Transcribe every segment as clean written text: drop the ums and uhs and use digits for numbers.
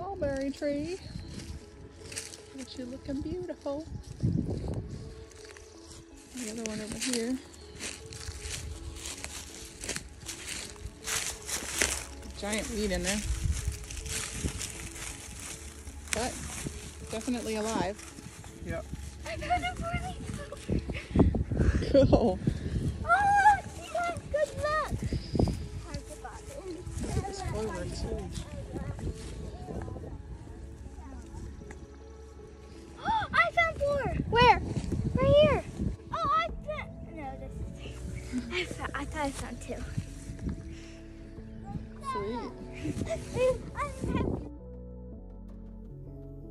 mulberry tree. But you're looking beautiful. The other one over here. Giant weed in there. But definitely alive. Yep. I found a burning. Cool. Oh, yeah, good luck. This clover is huge. I found four. Where? Right here. Oh, I found. No, this is. I thought I found two. Sweet.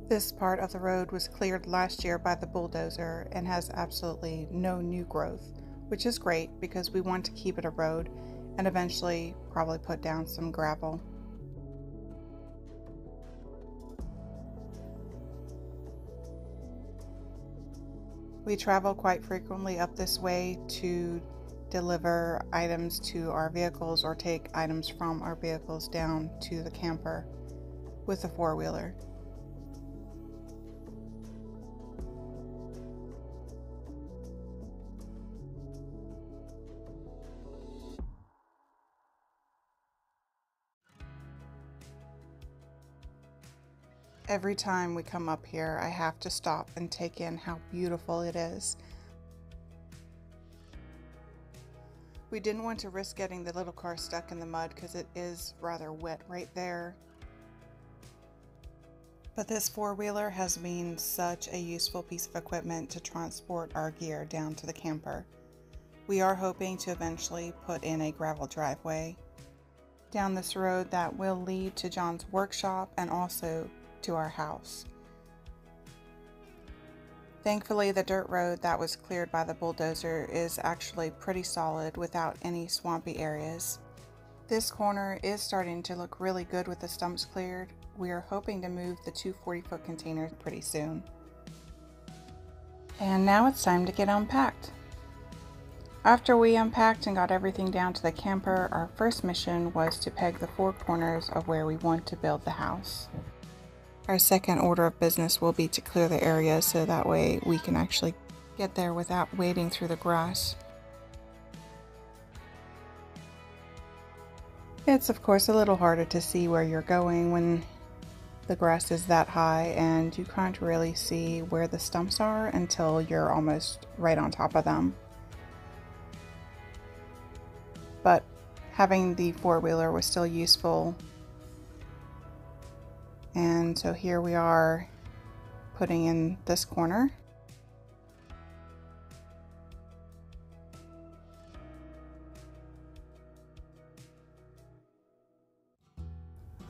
This part of the road was cleared last year by the bulldozer and has absolutely no new growth, which is great because we want to keep it a road and eventually probably put down some gravel. We travel quite frequently up this way to deliver items to our vehicles or take items from our vehicles down to the camper with a four-wheeler. Every time we come up here, I have to stop and take in how beautiful it is. We didn't want to risk getting the little car stuck in the mud because it is rather wet right there. But this four-wheeler has been such a useful piece of equipment to transport our gear down to the camper. We are hoping to eventually put in a gravel driveway down this road that will lead to John's workshop and also to our house. Thankfully, the dirt road that was cleared by the bulldozer is actually pretty solid without any swampy areas. This corner is starting to look really good with the stumps cleared. We are hoping to move the two 40-foot containers pretty soon. And now it's time to get unpacked. After we unpacked and got everything down to the camper, our first mission was to peg the four corners of where we want to build the house. Our second order of business will be to clear the area so that way we can actually get there without wading through the grass. It's of course a little harder to see where you're going when the grass is that high and you can't really see where the stumps are until you're almost right on top of them. But having the four-wheeler was still useful. And so here we are putting in this corner.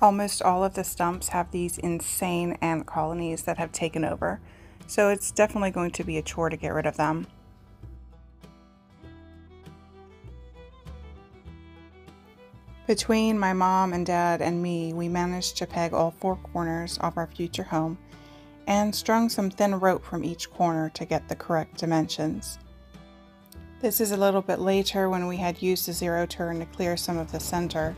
Almost all of the stumps have these insane ant colonies that have taken over, so it's definitely going to be a chore to get rid of them. Between my mom and dad and me, we managed to peg all four corners of our future home and strung some thin rope from each corner to get the correct dimensions. This is a little bit later when we had used the zero turn to clear some of the center.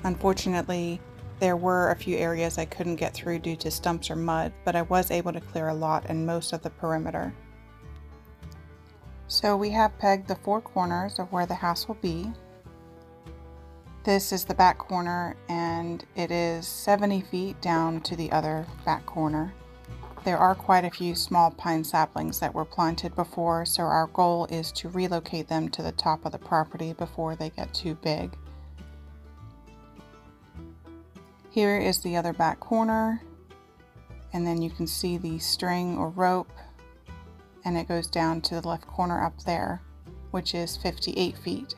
Unfortunately, there were a few areas I couldn't get through due to stumps or mud, but I was able to clear a lot and most of the perimeter. So we have pegged the four corners of where the house will be. This is the back corner and it is 70 feet down to the other back corner. There are quite a few small pine saplings that were planted before, so our goal is to relocate them to the top of the property before they get too big. Here is the other back corner, and then you can see the string or rope, and it goes down to the left corner up there, which is 58 feet.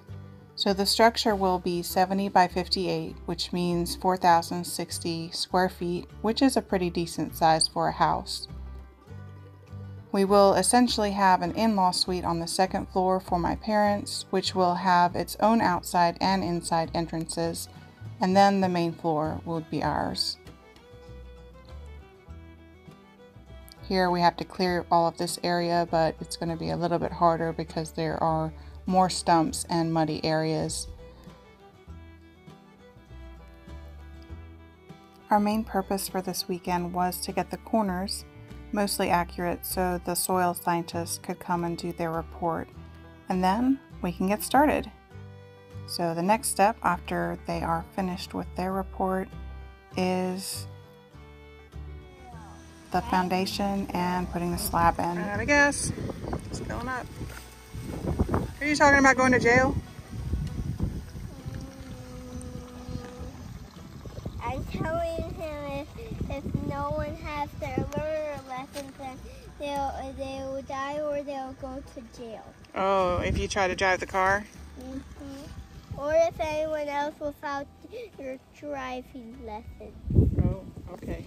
So the structure will be 70 by 58, which means 4,060 square feet, which is a pretty decent size for a house. We will essentially have an in-law suite on the second floor for my parents, which will have its own outside and inside entrances, and then the main floor will be ours. Here we have to clear all of this area, but it's going to be a little bit harder because there are more stumps and muddy areas. Our main purpose for this weekend was to get the corners mostly accurate so the soil scientists could come and do their report, and then we can get started. So the next step after they are finished with their report is the foundation and putting the slab in. I guess it's going up. Are you talking about going to jail? I'm telling him if no one has their learner lessons, then they will die or they'll go to jail. Oh, if you try to drive the car? Or if anyone else without your driving lessons. Oh, okay.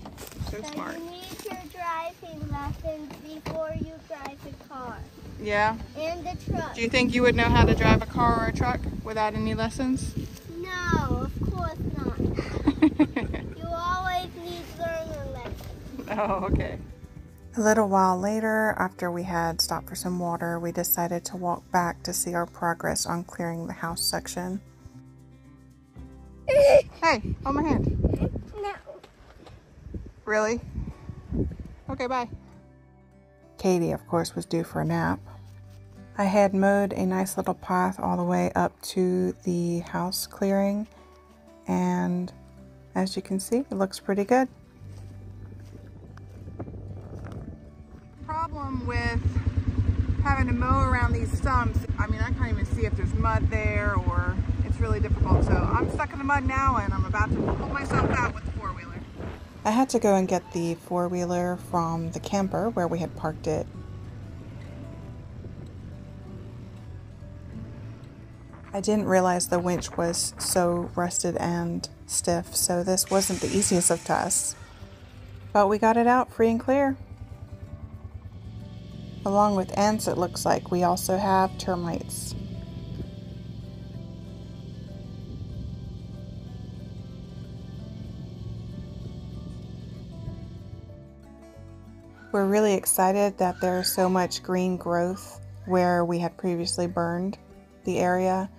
So smart. You need your driving lessons before you drive the car. Yeah? And the truck. Do you think you would know how to drive a car or a truck without any lessons? No, of course not. You always need learner lessons. Oh, okay. A little while later, after we had stopped for some water, we decided to walk back to see our progress on clearing the house section. Hey, hold my hand. No. Really? Okay, bye. Katie, of course, was due for a nap. I had mowed a nice little path all the way up to the house clearing, and as you can see, it looks pretty good. Problem with having to mow around these stumps, I mean, I can't even see if there's mud there, or it's really difficult. So I'm stuck in the mud now, and I'm about to pull myself out with the four-wheeler. I had to go and get the four-wheeler from the camper where we had parked it. I didn't realize the winch was so rusted and stiff, so this wasn't the easiest of tasks. But we got it out free and clear. Along with ants, it looks like we also have termites. We're really excited that there's so much green growth where we had previously burned the area.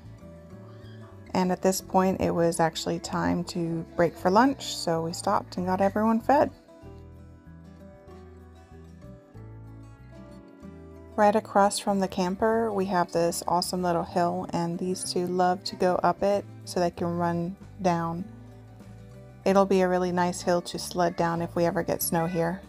And at this point, it was actually time to break for lunch, so we stopped and got everyone fed. Right across from the camper, we have this awesome little hill, and these two love to go up it so they can run down. It'll be a really nice hill to sled down if we ever get snow here.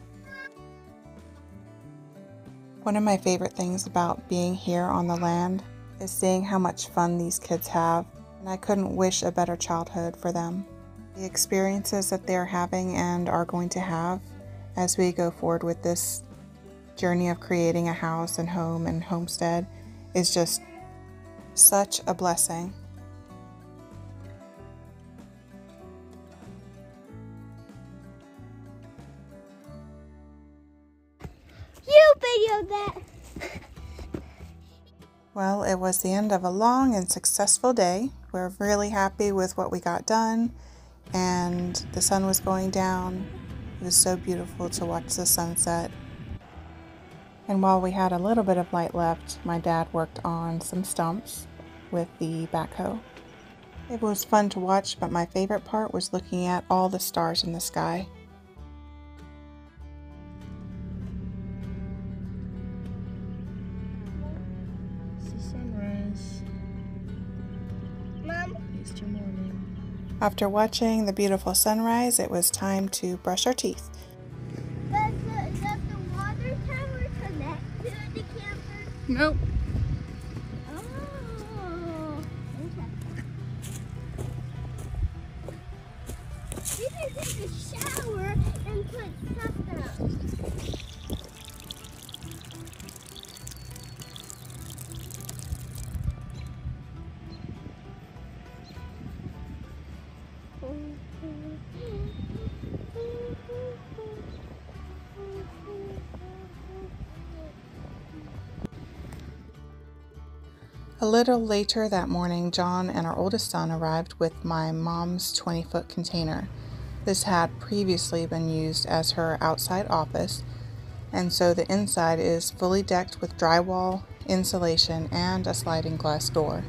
One of my favorite things about being here on the land is seeing how much fun these kids have, and I couldn't wish a better childhood for them. The experiences that they're having and are going to have as we go forward with this journey of creating a house and home and homestead is just such a blessing. You videoed that. Well, it was the end of a long and successful day. We're really happy with what we got done, and the sun was going down. It was so beautiful to watch the sunset. And while we had a little bit of light left, my dad worked on some stumps with the backhoe. It was fun to watch, but my favorite part was looking at all the stars in the sky. It's the sunrise. Mom? Easter morning. After watching the beautiful sunrise, it was time to brush our teeth. Does the water tower connect to the camper? Nope. Oh, interesting. You can take a shower and put stuff down. A little later that morning, John and our oldest son arrived with my mom's 20-foot container. This had previously been used as her outside office, and so the inside is fully decked with drywall, insulation, and a sliding glass door.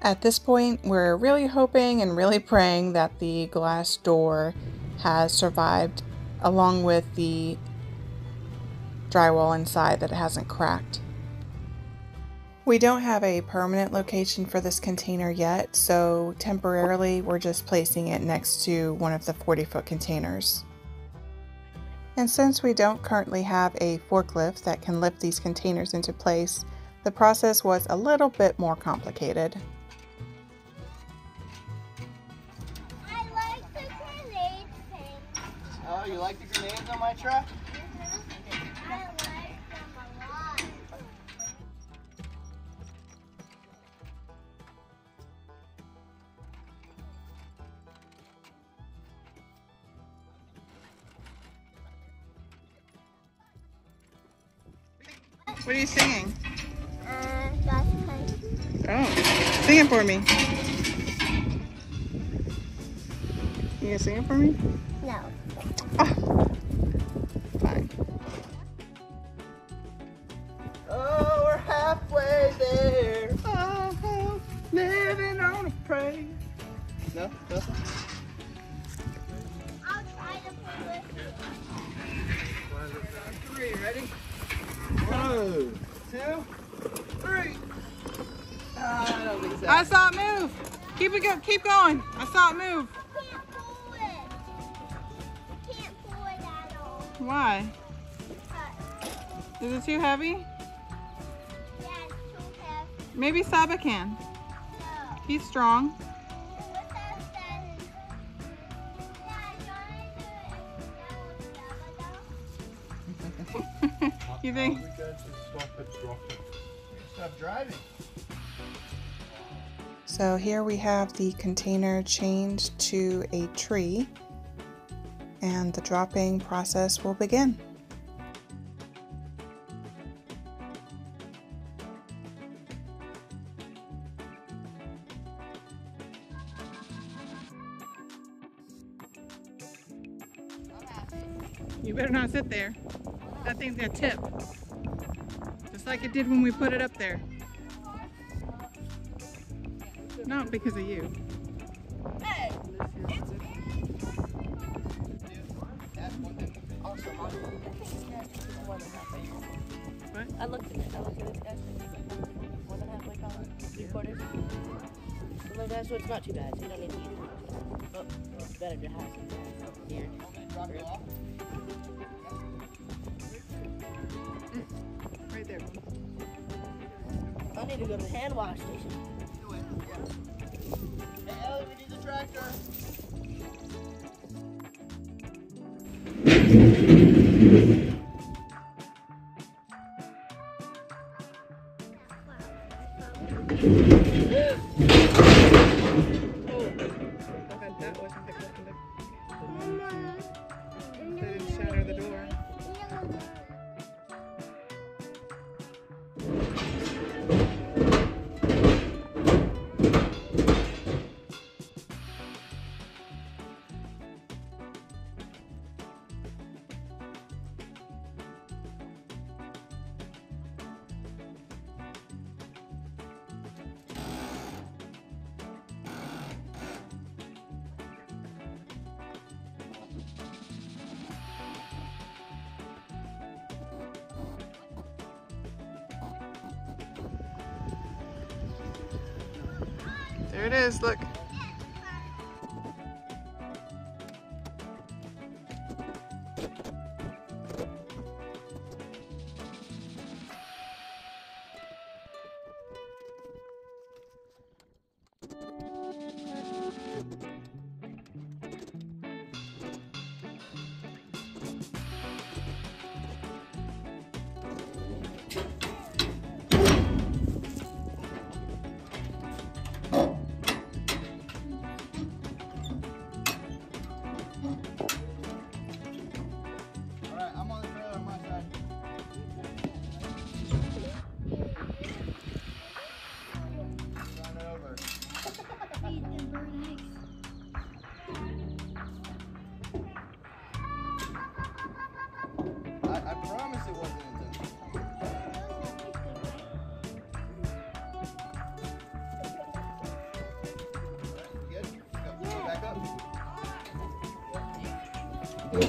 At this point, we're really hoping and really praying that the glass door has survived, along with the drywall inside, that it hasn't cracked. We don't have a permanent location for this container yet, so temporarily we're just placing it next to one of the 40-foot containers. And since we don't currently have a forklift that can lift these containers into place, the process was a little bit more complicated. I like the grenade thing. Oh, you like the grenades on my truck? I like them a lot. What are you singing? That's fine. Oh, sing it for me. You gonna sing it for me? No. Oh, fine. Oh, we're halfway there. Oh, living on a prayer. No? Nothing? I'll try to play with you. 3, ready? 1, 2, 3. I don't think so. I saw it move. Keep going. I saw it move. Can't pull it. Can't pull it at all. Why? But, Is it too heavy? yeah, it's too heavy. Maybe Saba can. No. He's strong. What that says is, Dad, you want to do it now with You think? Stop driving. So here we have the container chained to a tree, and the dropping process will begin. You better not sit there. That thing's gonna tip. Just like it did when we put it up there. Not because of you. Hey, What? I looked at it. I looked at this guy's thing. 1.5 column, 3/4. So my dad, so it's not too bad. So you don't need to eat it. But it's better to have some here. Right there. I need to go to the hand wash station. Hey, Ellie, we need the tractor. That wasn't picked up in the... They didn't shatter the door. There it is, look. Jump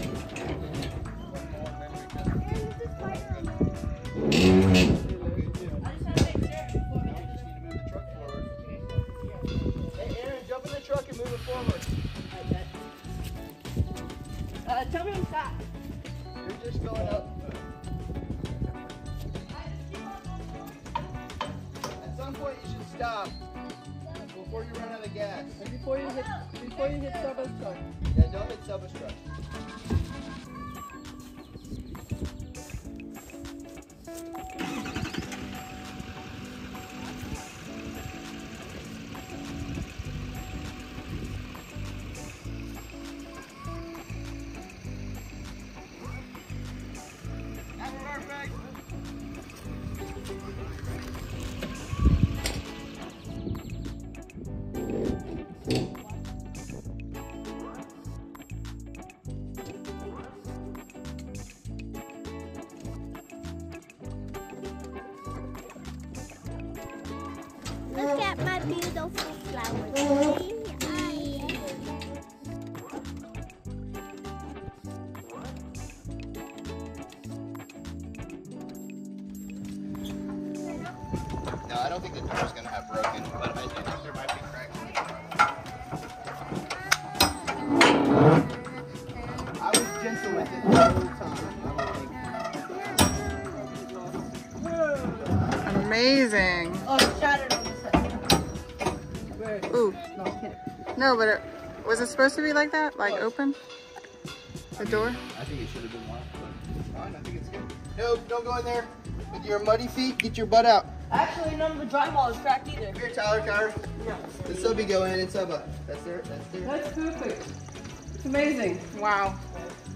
in the truck and move it forward. Tell me when to stop. You're just going up. At some point you should stop before you run out of gas. And before you hit Saba's truck. Yeah, don't hit Saba's truck. Look at my beautiful flowers. No, I don't think the door's gonna have broken, but I do think there might be cracks in the door. I was gentle with it the whole time. Amazing. Oh, it shattered on this side. Ooh. No, I'm kidding. No, but was it supposed to be like that? Like open? The door? I think it should have been locked, but it's fine. I think it's good. No, don't go in there with your muddy feet. Get your butt out. Actually, none of the drywall is cracked either. Come here, Tyler, Kyra. No. The subby go in and sub up. That's there. That's there. That's perfect. It's amazing. Wow.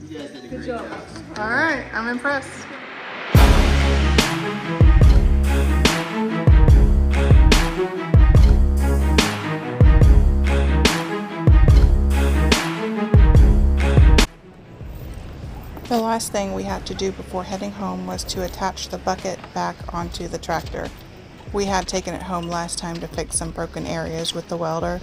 You guys did a Good great job. job. All right, I'm impressed. The last thing we had to do before heading home was to attach the bucket back onto the tractor. We had taken it home last time to fix some broken areas with the welder,